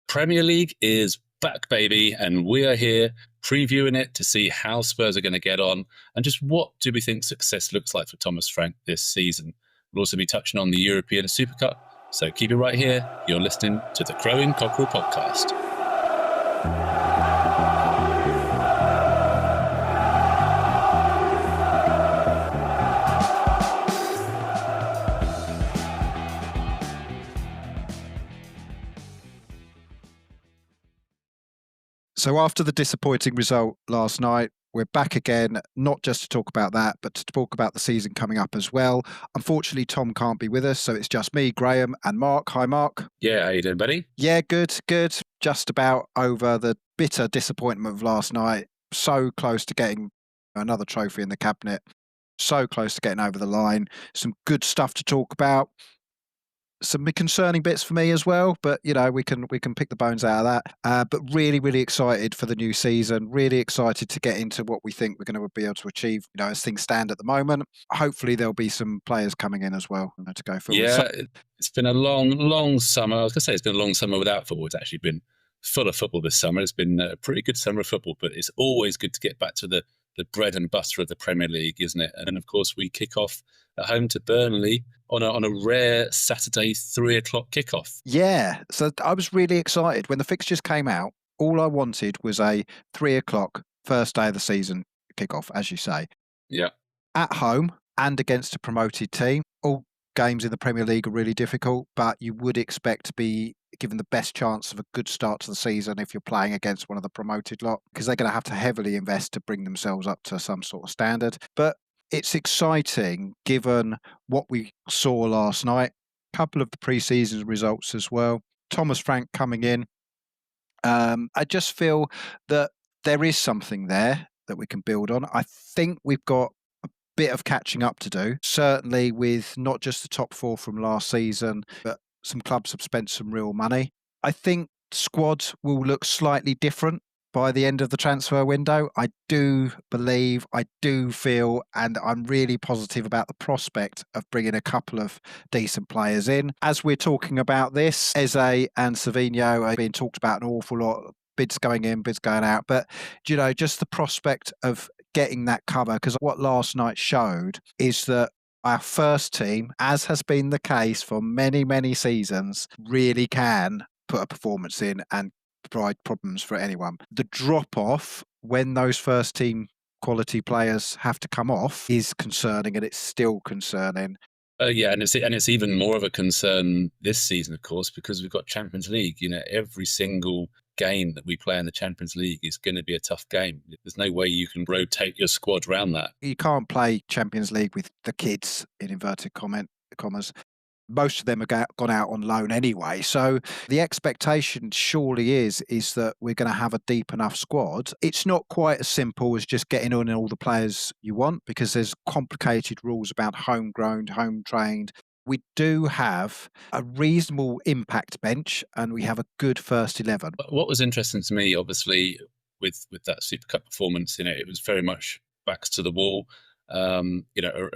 Premier League is back, baby, and we are here previewing it to see how Spurs are going to get on and just what do we think success looks like for Thomas Frank this season. We'll also be touching on the European Super Cup, so keep it right here. You're listening to the Crowing Cockerel Podcast. So after the disappointing result last night, we're back again, not just to talk about that, but to talk about the season coming up as well. Unfortunately, Tom can't be with us, so it's just me, Graham, and Mark. Hi, Mark. Yeah, how you doing, buddy? Yeah, good. Just about over the bitter disappointment of last night. So close to getting another trophy in the cabinet. So close to getting over the line. Some good stuff to talk about. Some concerning bits for me as well, but we can pick the bones out of that. But really excited for the new season. Really excited to get into what we think we're going to be able to achieve. As things stand at the moment. Hopefully there'll be some players coming in as well to go forward. Yeah, it's been a long summer. I was going to say it's been a long summer without football. It's actually been full of football this summer. It's been a pretty good summer of football, but it's always good to get back to the bread and butter of the Premier League, isn't it? And of course, we kick off at home to Burnley on a rare Saturday 3:00 kickoff. Yeah, so I was really excited when the fixtures came out. All I wanted was a 3:00 first day of the season kickoff, as you say. Yeah, at home and against a promoted team. All games in the Premier League are really difficult, but you would expect to be given the best chance of a good start to the season if you're playing against one of the promoted lot, because they're going to have to heavily invest to bring themselves up to some sort of standard. But it's exciting given what we saw last night, a couple of the pre-season results as well. Thomas Frank coming in. I just feel that there is something there that we can build on. I think we've got a bit of catching up to do, certainly with not just the top four from last season, but some clubs have spent some real money. I think squad will look slightly different by the end of the transfer window. I do believe, I do feel, and I'm really positive about the prospect of bringing a couple of decent players in. As we're talking about this, Eze and Savinho are being talked about an awful lot. Bids going in, bids going out. But, just the prospect of getting that cover, because what last night showed is that our first team, as has been the case for many seasons, really can put a performance in and provide problems for anyone. The drop-off when those first team quality players have to come off is concerning, and it's still concerning. Yeah, and it's even more of a concern this season, of course, because we've got Champions League. Every single game that we play in the Champions League is going to be a tough game. There's no way you can rotate your squad around that. You can't play Champions League with the kids, in inverted commas. Most of them have gone out on loan anyway. So the expectation surely is that we're going to have a deep enough squad. It's not quite as simple as just getting on all the players you want, because there's complicated rules about homegrown, home trained. We do have a reasonable impact bench and we have a good first 11. What was interesting to me, obviously, with that Super Cup performance, it was very much backs to the wall. A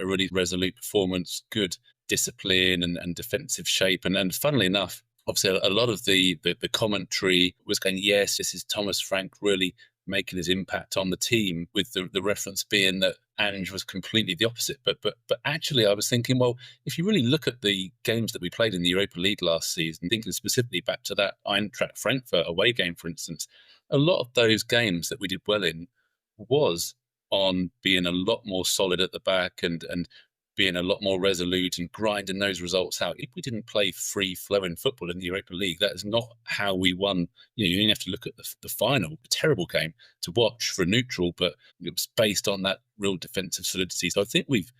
really resolute performance, good discipline and defensive shape. And funnily enough, obviously a lot of the commentary was going, yes, this is Thomas Frank really making his impact on the team, with the reference being that Ange was completely the opposite. But actually I was thinking, well, if you really look at the games that we played in the Europa League last season, thinking specifically back to that Eintracht Frankfurt away game, for instance, a lot of those games that we did well in was on being a lot more solid at the back and being a lot more resolute and grinding those results out. If we didn't play free-flowing football in the Europa League, that is not how we won. You only have to look at the final, a terrible game to watch for a neutral, but it was based on that real defensive solidity. So I think we've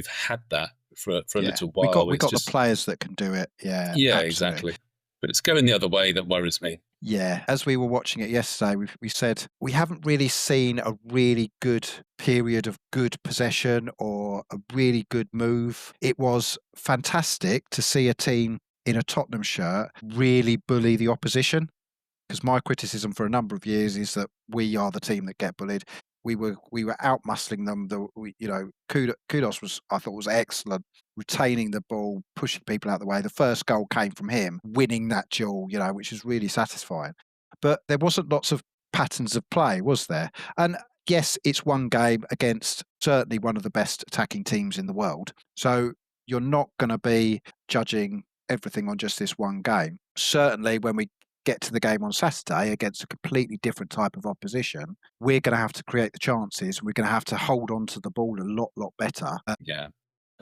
had that for a little while. We got the players that can do it. Yeah, absolutely. Exactly. But it's going the other way that worries me. Yeah, as we were watching it yesterday, we said we haven't really seen a really good period of good possession or a really good move. It was fantastic to see a team in a Tottenham shirt really bully the opposition, because my criticism for a number of years is that we are the team that get bullied. we were out muscling them. Kudos was, I thought, was excellent, retaining the ball, pushing people out of the way. The first goal came from him, winning that duel, which is really satisfying. But there wasn't lots of patterns of play, was there? And yes, it's one game against certainly one of the best attacking teams in the world. So you're not going to be judging everything on just this one game. Certainly, when we get to the game on Saturday against a completely different type of opposition, we're going to have to create the chances. We're going to have to hold on to the ball a lot better. Yeah.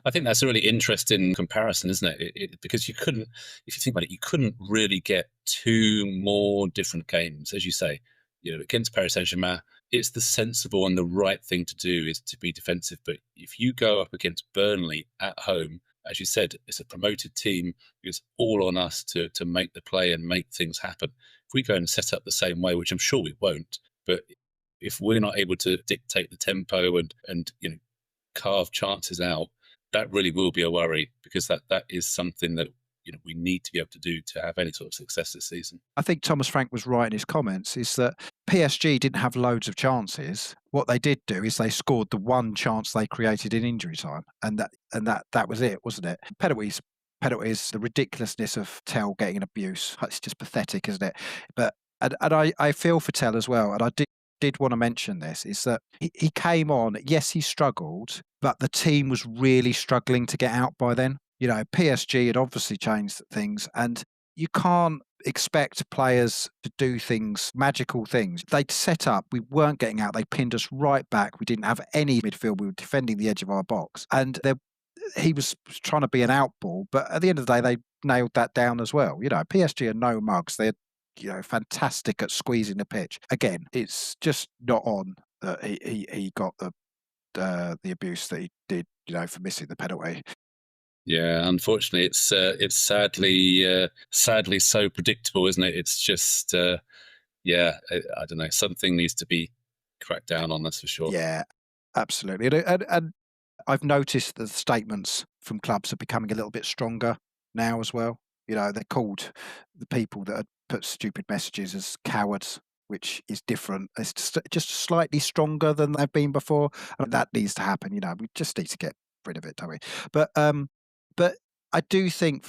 I think that's a really interesting comparison, isn't it? Because you couldn't, if you think about it, you couldn't really get two more different games, as you say. Against Paris Saint-Germain, it's the sensible and the right thing to do is to be defensive. But if you go up against Burnley at home, as you said, it's a promoted team. It's all on us to make the play and make things happen. If we go and set up the same way, which I'm sure we won't, but if we're not able to dictate the tempo and carve chances out, that really will be a worry, because that is something that we need to be able to do to have any sort of success this season. I think Thomas Frank was right in his comments, is that PSG didn't have loads of chances. What they did do is they scored the one chance they created in injury time, and that was it, wasn't it? Penalties, the ridiculousness of Tell getting an abuse. It's just pathetic, isn't it? But and I feel for Tell as well, and I did want to mention this, is that he came on, yes, he struggled, but the team was really struggling to get out by then. PSG had obviously changed things, and you can't expect players to do things, magical things. They'd set up, we weren't getting out, they pinned us right back. We didn't have any midfield, we were defending the edge of our box. And he was trying to be an outball, but at the end of the day, they nailed that down as well. PSG are no mugs. They're fantastic at squeezing the pitch. Again, it's just not on that he got the abuse that he did, for missing the penalty. Yeah, unfortunately, it's sadly so predictable, isn't it? It's just I don't know. Something needs to be cracked down on, that's for sure. Yeah, absolutely. And I've noticed that the statements from clubs are becoming a little bit stronger now as well. They're called, the people that put stupid messages, as cowards, which is different. It's just slightly stronger than they've been before. And that needs to happen. We just need to get rid of it, don't we? But I do think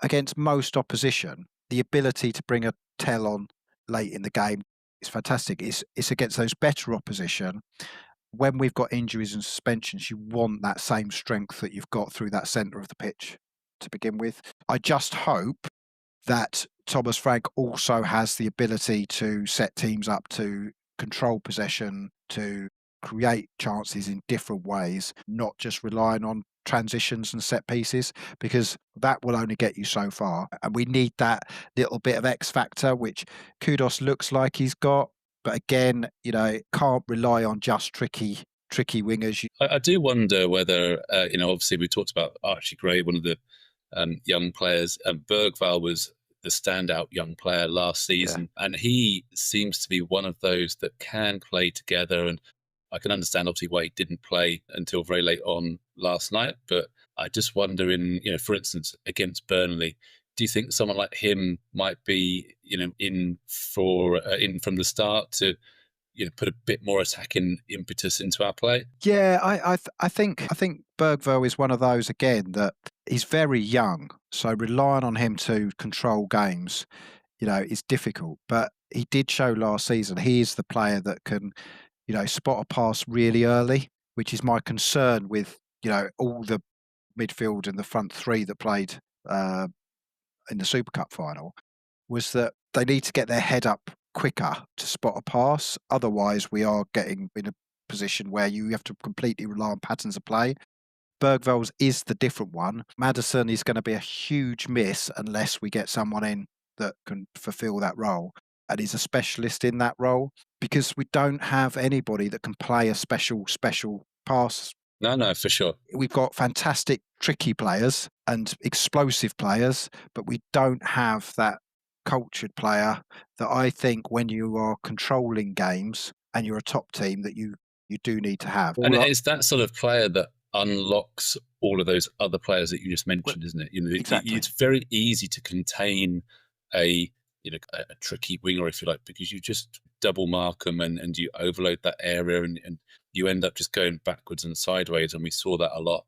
against most opposition, the ability to bring a Tell on late in the game is fantastic. It's against those better opposition. When we've got injuries and suspensions, you want that same strength that you've got through that centre of the pitch to begin with. I just hope that Thomas Frank also has the ability to set teams up to control possession, to create chances in different ways, not just relying on transitions and set pieces, because that will only get you so far. And we need that little bit of X factor, which Kudos looks like he's got. But again, can't rely on just tricky wingers. I do wonder whether, obviously we talked about Archie Gray, one of the young players. Bergvall was the standout young player last season, and he seems to be one of those that can play together. And I can understand, obviously, why he didn't play until very late on last night. But I just wonder, for instance, against Burnley, do you think someone like him might be, in from the start to, put a bit more attacking impetus into our play? Yeah, I think Bergvall is one of those, again, that he's very young, so relying on him to control games, is difficult. But he did show last season he is the player that can, spot a pass really early, which is my concern with, all the midfield and the front three that played in the Super Cup final, was that they need to get their head up quicker to spot a pass. Otherwise, we are getting in a position where you have to completely rely on patterns of play. Bergvall's is the different one. Maddison is going to be a huge miss unless we get someone in that can fulfill that role and is a specialist in that role, because we don't have anybody that can play a special pass. No, for sure. We've got fantastic, tricky players and explosive players, but we don't have that cultured player that I think, when you are controlling games and you're a top team, that you do need to have. And it's that sort of player that unlocks all of those other players that you just mentioned, isn't it? Exactly. It's very easy to contain a a tricky winger, if you like, because you just double mark them and you overload that area and you end up just going backwards and sideways. And we saw that a lot.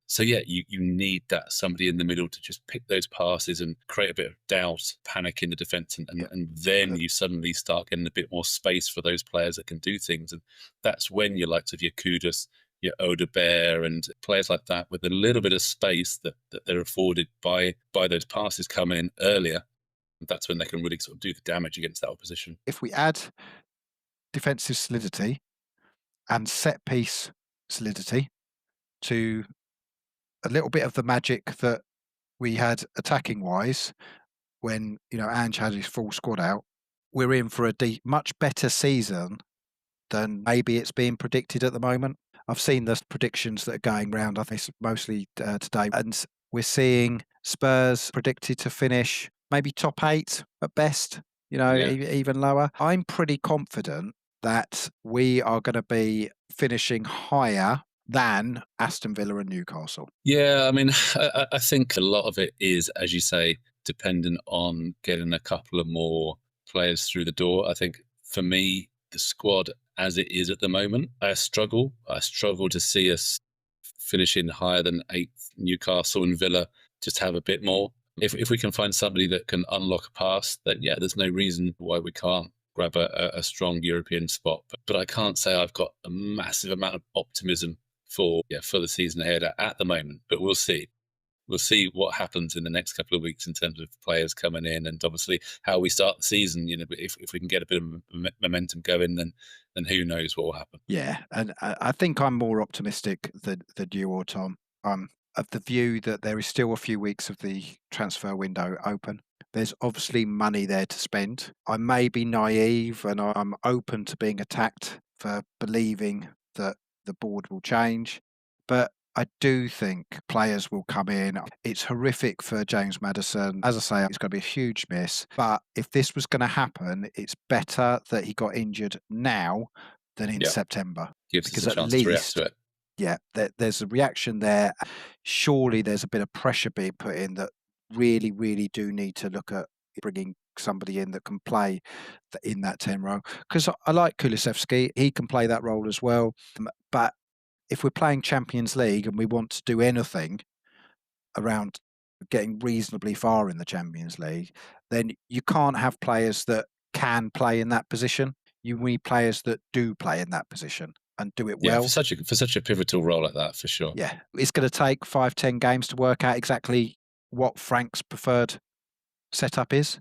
So yeah, you need that somebody in the middle to just pick those passes and create a bit of doubt, panic in the defence, and, Yeah. and, and then you suddenly start getting a bit more space for those players that can do things, and that's when your likes of your Kudus, your Odebear, and players like that with a little bit of space that they're afforded by those passes coming in earlier. That's when they can really sort of do the damage against that opposition. If we add defensive solidity and set piece solidity to a little bit of the magic that we had attacking wise when Ange had his full squad out, we're in for a much better season than maybe it's being predicted at the moment. I've seen the predictions that are going round, I think it's mostly today, and we're seeing Spurs predicted to finish maybe top 8 at best, Yeah. even lower. I'm pretty confident that we are going to be finishing higher than Aston Villa and Newcastle. Yeah, I mean, I think a lot of it is, as you say, dependent on getting a couple of more players through the door. I think for me, the squad as it is at the moment, I struggle. I struggle to see us finishing higher than 8th. Newcastle and Villa just have a bit more. If we can find somebody that can unlock a pass, then yeah, there's no reason why we can't grab a strong European spot. But I can't say I've got a massive amount of optimism for the season ahead at the moment. But we'll see. We'll see what happens in the next couple of weeks in terms of players coming in, and obviously how we start the season. If we can get a bit of momentum going, then who knows what will happen. Yeah, and I think I'm more optimistic than you or Tom. I'm of the view that there is still a few weeks of the transfer window open. There's obviously money there to spend. I may be naive and I'm open to being attacked for believing that the board will change, but I do think players will come in. It's horrific for James Maddison. As I say, it's going to be a huge miss. But if this was going to happen, it's better that he got injured now than in Yeah, September. gives us Because a at chance to react least, to it. yeah, there's a reaction there. Surely there's a bit of pressure being put in that really, really do need to look at bringing somebody in that can play in that 10 role. Because I like Kulusevski, he can play that role as well. But if we're playing Champions League and we want to do anything around getting reasonably far in the Champions League, then you can't have players that can play in that position. You need players that do play in that position and do it Yeah, for well. such a pivotal role like that, for sure. Yeah, it's going to take 5, 10 games to work out exactly what Frank's preferred setup is.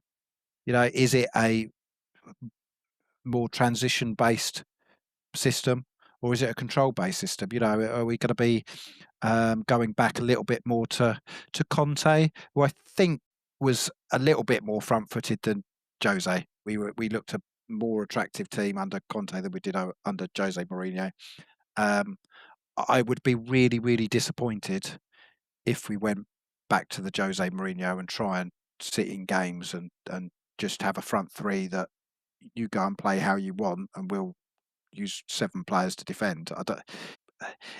Is it a more transition based system or is it a control based system? Are we going to be going back a little bit more to Conte, who I think was a little bit more front footed than Jose. We looked a more attractive team under Conte than we did under Jose Mourinho. I would be really, really disappointed if we went back to the Jose Mourinho and try and sit in games and just have a front three that you go and play how you want and we'll use 7 players to defend.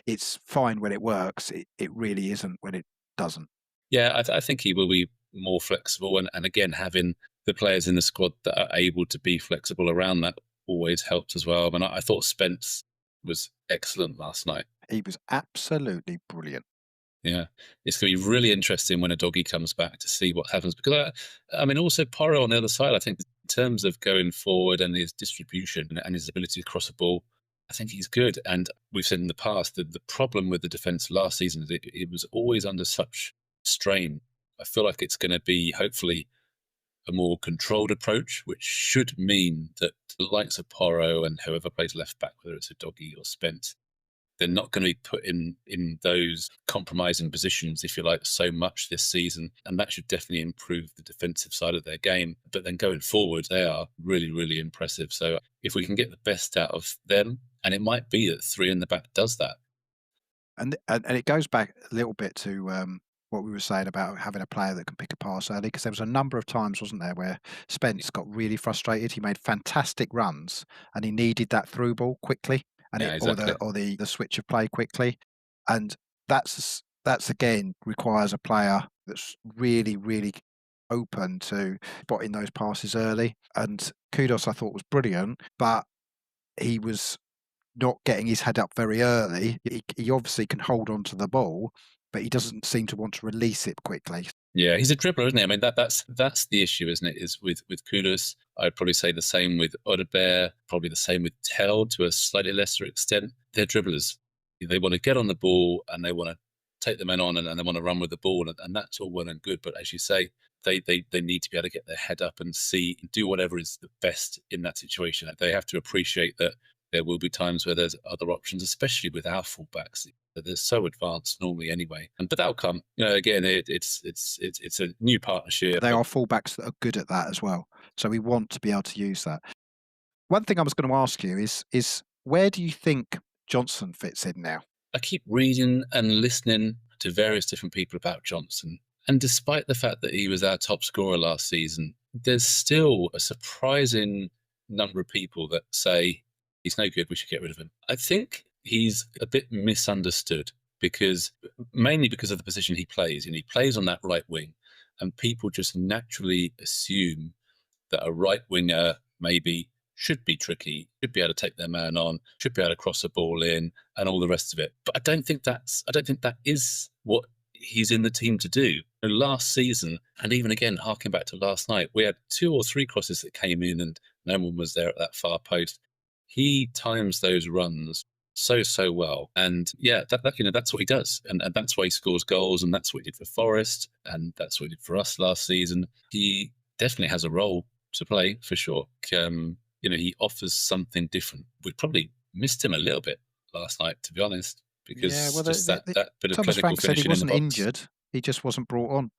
It's fine when it works. It really isn't when it doesn't. Yeah, I think he will be more flexible, and again, having the players in the squad that are able to be flexible around that always helps as well. And I thought Spence was excellent last night. He was absolutely brilliant. Yeah, it's going to be really interesting when a doggy comes back to see what happens, because I mean, also Porro on the other side. I think in terms of going forward and his distribution and his ability to cross a ball, I think he's good. And we've said in the past that the problem with the defense last season is it was always under such strain. I feel like it's going to be hopefully a more controlled approach, which should mean that the likes of Porro and whoever plays left back, whether it's a doggy or Spence, they're not going to be put in those compromising positions, if you like, so much this season. And that should definitely improve the defensive side of their game. But then going forward, they are really, really impressive. So if we can get the best out of them, and it might be that 3 in the back does that. And it goes back a little bit to what we were saying about having a player that can pick a pass early, because there was a number of times, wasn't there, where Spence got really frustrated. He made fantastic runs and he needed that through ball quickly and Yeah, it or exactly. the switch of play quickly. And that's again requires a player that's really, really open to spotting those passes early. And Kudos, I thought, was brilliant, but he was not getting his head up very early. He obviously can hold on to the ball, but he doesn't seem to want to release it quickly. Yeah, he's a dribbler, isn't he? I mean, that's the issue, isn't it? Is with Kudus. I'd probably say the same with Odebear, probably the same with Tell to a slightly lesser extent. They're dribblers. They want to get on the ball and they want to take the men on and they want to run with the ball, and that's all well and good. But as you say, they need to be able to get their head up and see do whatever is the best in that situation. They have to appreciate that there will be times where there's other options, especially with our fullbacks. They're so advanced normally anyway, but that'll come. Again, it's a new partnership. They are fullbacks that are good at that as well. So we want to be able to use that. One thing I was going to ask you is where do you think Johnson fits in now? I keep reading and listening to various different people about Johnson, and despite the fact that he was our top scorer last season, there's still a surprising number of people that say he's no good, we should get rid of him. I think he's a bit misunderstood because mainly because of the position he plays, and he plays on that right wing, and people just naturally assume that a right winger maybe should be tricky, should be able to take their man on, should be able to cross a ball in, and all the rest of it. But I don't think that is what he's in the team to do. Last season, and even again, harking back to last night, we had 2 or 3 crosses that came in, and no one was there at that far post. He times those runs so well, and yeah, that's what he does, and that's why he scores goals, and that's what he did for Forest, and that's what he did for us last season. He definitely has a role to play for sure. He offers something different. We probably missed him a little bit last night, to be honest, Yeah, because well, just that bit of Thomas clinical Frank said he finishing in the wasn't box. injured. He just wasn't brought on.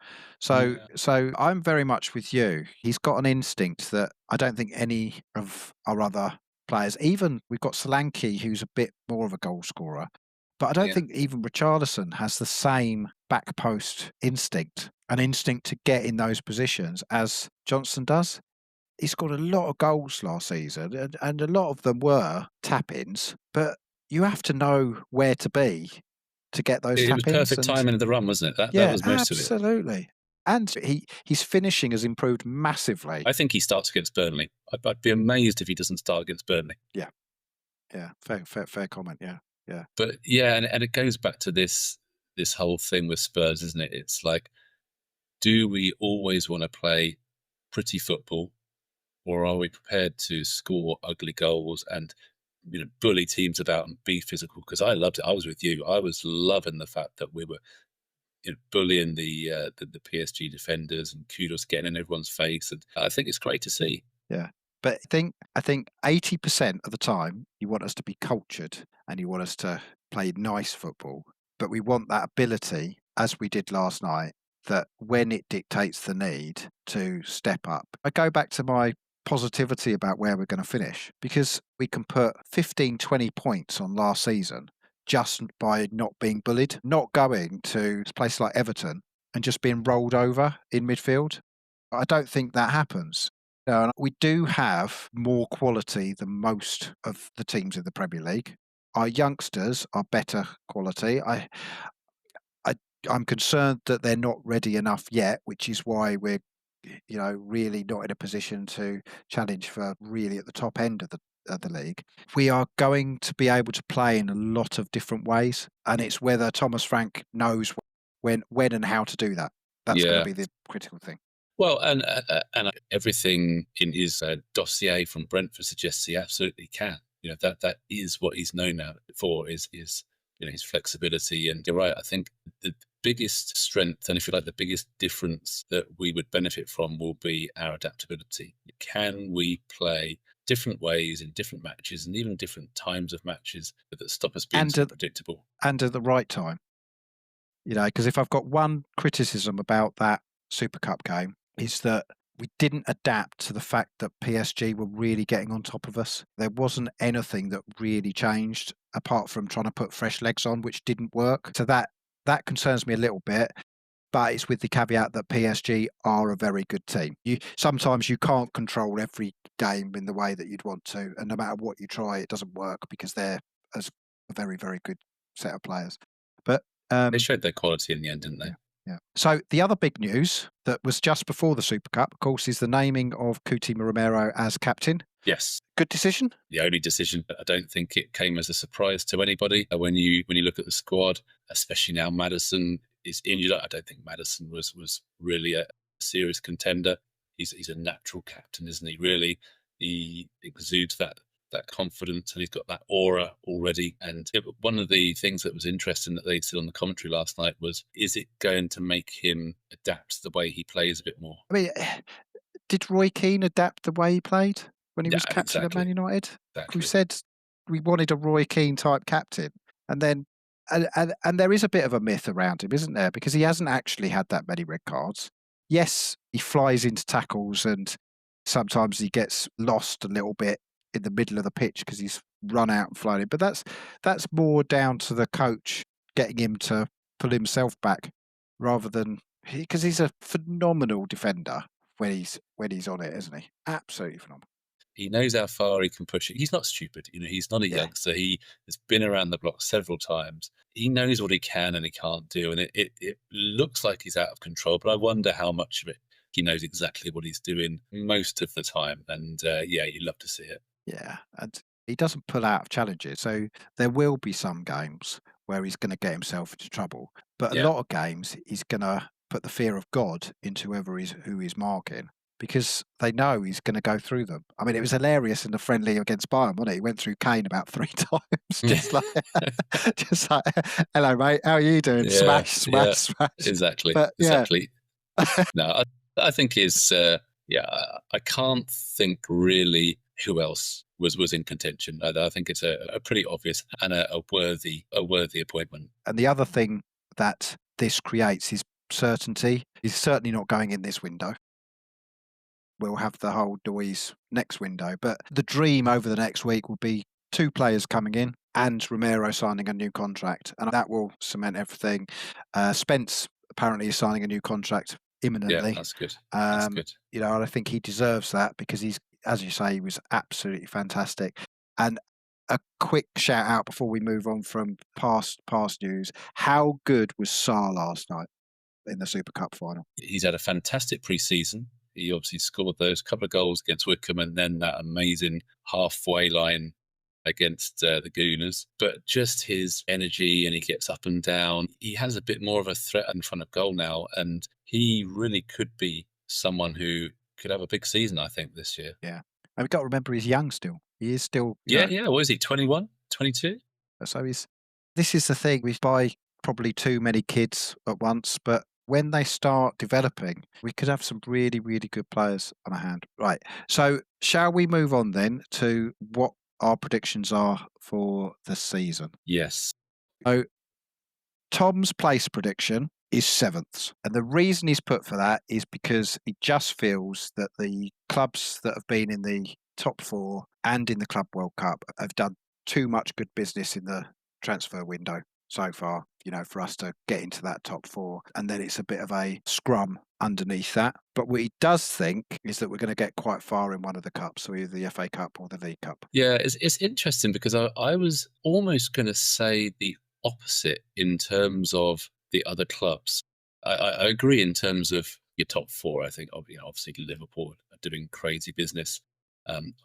So, Yeah, so I'm very much with you. He's got an instinct that I don't think any of our other players, even we've got Solanke, who's a bit more of a goal scorer, but I don't yeah. think even Richarlison has the same back post instinct, an instinct to get in those positions as Johnson does. He scored a lot of goals last season, and a lot of them were tap-ins, but you have to know where to be to get those It was tap-ins, perfect and timing of the run, wasn't it? That yeah, was most of it. absolutely. And his finishing has improved massively. I think he starts against Burnley. I'd be amazed if he doesn't start against Burnley. Yeah, yeah, fair comment. Yeah, yeah. But yeah, and it goes back to this whole thing with Spurs, isn't it? It's like, do we always want to play pretty football, or are we prepared to score ugly goals and bully teams about and be physical? Because I loved it. I was with you. I was loving the fact that we were bullying the PSG defenders and Kudos getting in everyone's face, and I think it's great to see. Yeah. But I think 80% of the time you want us to be cultured and you want us to play nice football, but we want that ability, as we did last night, that when it dictates the need to step up. I go back to my positivity about where we're going to finish because we can put 15, 20 points on last season just by not being bullied, not going to a place like Everton and just being rolled over in midfield. I don't think that happens. And we do have more quality than most of the teams in the Premier League. Our youngsters are better quality. I I'm concerned that they're not ready enough yet, which is why we're really not in a position to challenge for really at the top end of the league. We are going to be able to play in a lot of different ways, and it's whether Thomas Frank knows when and how to do that. That's going to Yeah. be the critical thing. Well, and everything in his dossier from Brentford suggests he absolutely can. That is what he's known now for is his flexibility. And you're right. I think the biggest strength, and if you like, the biggest difference that we would benefit from will be our adaptability. Can we play different ways in different matches and even different times of matches that stop us being And so at, predictable? and at the right time. Because if I've got one criticism about that Super Cup game is that we didn't adapt to the fact that PSG were really getting on top of us. There wasn't anything that really changed apart from trying to put fresh legs on, which didn't work. So that concerns me a little bit. But it's with the caveat that PSG are a very good team. Sometimes you can't control every game in the way that you'd want to, and no matter what you try, it doesn't work because they're a very, very good set of players. But They showed their quality in the end, didn't yeah. they? Yeah. So the other big news that was just before the Super Cup, of course, is the naming of Coutinho Romero as captain. Yes, Good decision. the only decision. I don't think it came as a surprise to anybody when you look at the squad, especially now Madison is injured. I don't think Madison was really a serious contender. He's a natural captain, isn't he? Really, he exudes that confidence, and he's got that aura already. And one of the things that was interesting that they said on the commentary last night was, is it going to make him adapt to the way he plays a bit more? I mean, did Roy Keane adapt the way he played when he Yeah, was captain of Man exactly, United? We exactly. said we wanted a Roy Keane type captain, and then and there is a bit of a myth around him, isn't there? Because he hasn't actually had that many red cards. Yes, he flies into tackles, and sometimes he gets lost a little bit in the middle of the pitch because he's run out and flown in. But that's more down to the coach getting him to pull himself back rather than because he's a phenomenal defender when he's on it, isn't he? Absolutely phenomenal. He knows how far he can push it. He's not stupid. He's not a Yeah, youngster. He has been around the block several times. He knows what he can and he can't do. And it looks like he's out of control, but I wonder how much of it he knows exactly what he's doing most of the time. And yeah, you'd love to see it. yeah, and he doesn't pull out of challenges, so there will be some games where he's going to get himself into trouble, but a Yeah. lot of games he's going to put the fear of God into who he's marking because they know he's going to go through them. I mean, it was hilarious in the friendly against Bayern, wasn't it? He went through Kane about 3 times, just like, "Hello, mate, how are you doing?" Yeah. Smash, Yeah. smash, smash. Exactly. But yeah, Exactly. No, I think is yeah. I can't think really who else was in contention. I think it's a pretty obvious and a worthy appointment. and the other thing that this creates is certainty. He's certainly not going in this window. We'll have the whole Deweese next window. But the dream over the next week will be two players coming in and Romero signing a new contract, and that will cement everything. Spence apparently is signing a new contract Yeah, imminently. that's good. That's Um, good. and I think he deserves that because he's, as you say, he was absolutely fantastic. And a quick shout out before we move on from past news: how good was Sarr last night in the Super Cup final? He's had a fantastic pre-season. He obviously scored those couple of goals against Wickham and then that amazing halfway line against the Gooners. But just his energy, and he gets up and down. He has a bit more of a threat in front of goal now, and he really could be someone who could have a big season, I think, this year. Yeah. And we've got to remember he's young still. He is still, Yeah, yeah. What is he, 21, 22? so this is the thing. We buy probably too many kids at once, but when they start developing, we could have some really, really good players on our hand. Right. So shall we move on then to what our predictions are for the season? Yes. So Tom's place prediction is seventh. And the reason he's put for that is because he just feels that the clubs that have been in the top four and in the Club World Cup have done too much good business in the transfer window so far, for us to get into that top four. And then it's a bit of a scrum underneath that. But what he does think is that we're going to get quite far in one of the cups, so either the FA Cup or the League Cup. Yeah, it's interesting because I was almost going to say the opposite in terms of the other clubs. I agree in terms of your top four. I think obviously Liverpool are doing crazy business.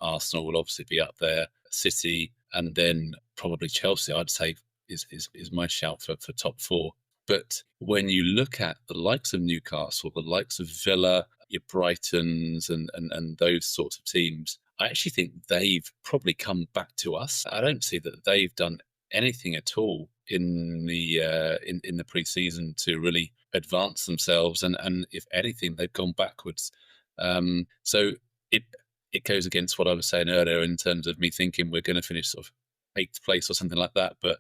Arsenal will obviously be up there, City, and then probably Chelsea. I'd say is my shout for top four. But when you look at the likes of Newcastle, the likes of Villa, your Brightons, and those sorts of teams, I actually think they've probably come back to us. I don't see that they've done anything at all in the pre-season to really advance themselves, and if anything, they've gone backwards. So it goes against what I was saying earlier in terms of me thinking we're going to finish sort of eighth place or something like that, but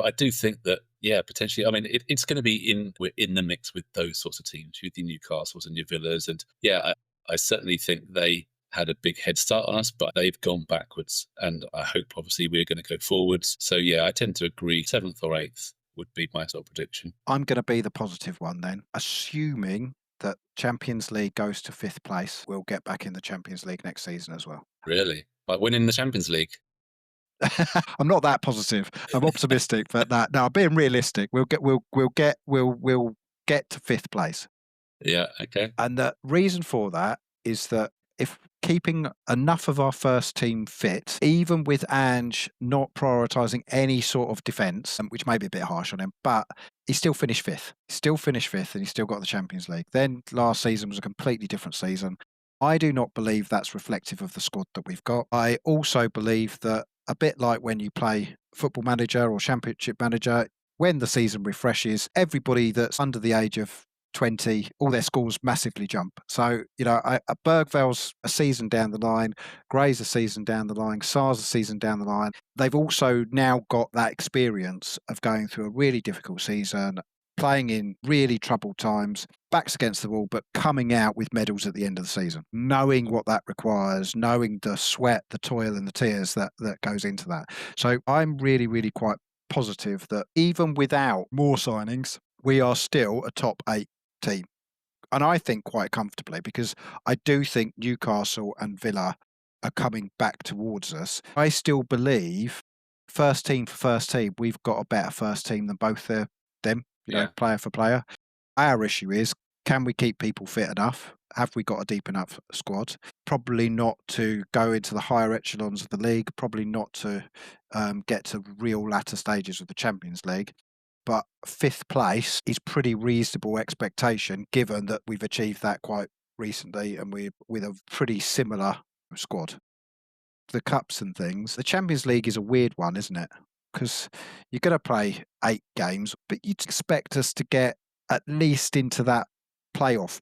I do think that, yeah, potentially. I mean, it's going to be we're in the mix with those sorts of teams, with your Newcastles and your Villas, and yeah, I certainly think they had a big head start on us, but they've gone backwards, and I hope obviously we're going to go forwards. So yeah, I tend to agree. Seventh or eighth would be my sort of prediction. I'm going to be the positive one then, assuming that Champions League goes to fifth place. We'll get back in the Champions League next season as well. Really, like winning the Champions League. I'm not that positive. I'm optimistic, but no, I'm being realistic. We'll get to 5th place. Yeah, okay. And the reason for that is that if keeping enough of our first team fit, even with Ange not prioritising any sort of defence, which may be a bit harsh on him, but he still finished 5th. He still finished 5th and he still got the Champions League. Then last season was a completely different season. I do not believe that's reflective of the squad that we've got. I also believe that a bit like when you play Football Manager or Championship Manager, when the season refreshes, everybody that's under the age of 20, all their scores massively jump. So, Bergvall's a season down the line, Gray's a season down the line, Sar's a season down the line. They've also now got that experience of going through a really difficult season, playing in really troubled times, backs against the wall, but coming out with medals at the end of the season, knowing what that requires, knowing the sweat, the toil and the tears that goes into that. So I'm really, really quite positive that even without more signings, we are still a top 8 team. And I think quite comfortably, because I do think Newcastle and Villa are coming back towards us. I still believe first team for first team, we've got a better first team than both them, player for player. Our issue is, can we keep people fit enough? Have we got a deep enough squad? Probably not to go into the higher echelons of the league, probably not to get to real latter stages of the Champions League. But 5th place is pretty reasonable expectation, given that we've achieved that quite recently and we're with a pretty similar squad. The cups and things, the Champions League is a weird one, isn't it? Because you're going to play 8 games, but you'd expect us to get at least into that playoff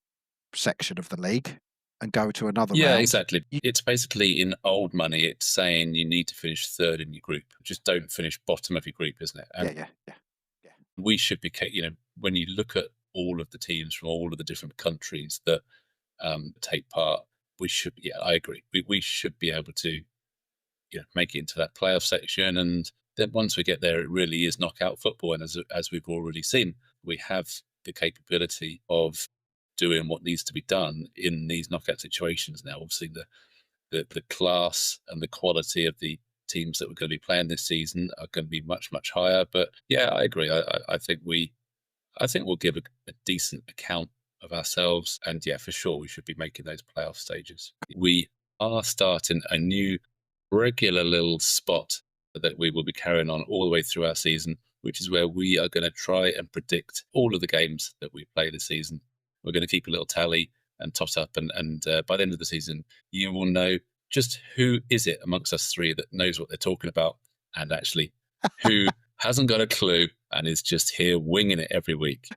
section of the league and go to another Yeah, round. exactly. It's basically, in old money, it's saying you need to finish 3rd in your group. Just don't finish bottom of your group, isn't it? And Yeah. we should be, when you look at all of the teams from all of the different countries that take part, I agree. We should be able to make it into that playoff section. And then once we get there, it really is knockout football. And as we've already seen, we have the capability of doing what needs to be done in these knockout situations. Now, obviously, the class and the quality of the teams that we're going to be playing this season are going to be much, much higher. But yeah, I agree. I think we'll give a decent account of ourselves. And yeah, for sure, we should be making those playoff stages. We are starting a new regular little spot that we will be carrying on all the way through our season, which is where we are going to try and predict all of the games that we play this season. We're going to keep a little tally and tot up, and by the end of the season, you will know just who is it amongst us 3 that knows what they're talking about, and actually who hasn't got a clue and is just here winging it every week.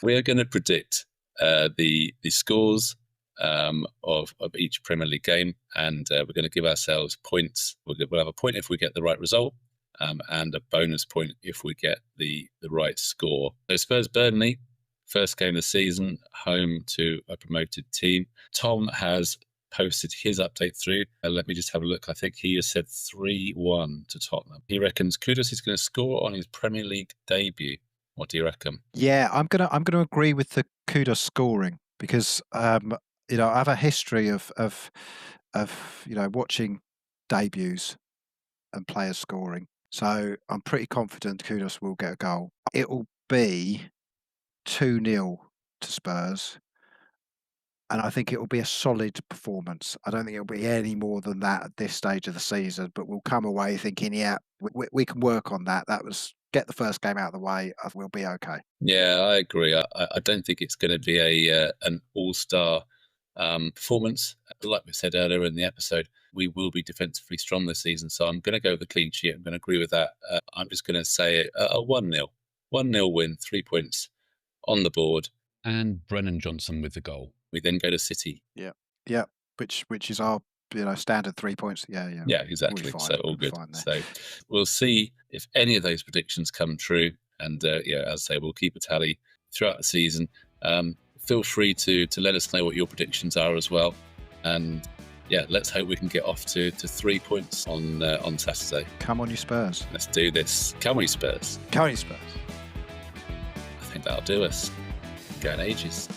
We are going to predict the scores of each Premier League game, and we're going to give ourselves points. We'll have a point if we get the right result, and a bonus point if we get the right score. So Spurs Burnley, first game of the season, home to a promoted team. Tom has posted his update through. Let me just have a look. I think he has said 3-1 to Tottenham. He reckons Kudus is going to score on his Premier League debut. What do you reckon? Yeah, I'm gonna agree with the Kudus scoring, because I have a history of watching debuts and players scoring. So I'm pretty confident Kudus will get a goal. It'll be 2-0 to Spurs, and I think it will be a solid performance. I don't think it'll be any more than that at this stage of the season, but we'll come away thinking, yeah, we can work on that. Get the first game out of the way, we'll be okay. Yeah, I agree. I don't think it's going to be an all-star performance. Like we said earlier in the episode, we will be defensively strong this season, so I'm going to go with the clean sheet. I'm going to agree with that. I'm just going to say a 1-0. 1-0 win, 3 points on the board. And Brennan Johnson with the goal. We then go to City. Yeah, which is our standard 3 points. Yeah, exactly. So all good. So we'll see if any of those predictions come true. And as I say, we'll keep a tally throughout the season. Feel free to let us know what your predictions are as well. And yeah, let's hope we can get off to 3 points on Saturday. Come on, you Spurs. Let's do this. Come on, you Spurs. Come on, you Spurs. I think that'll do us. Going ages.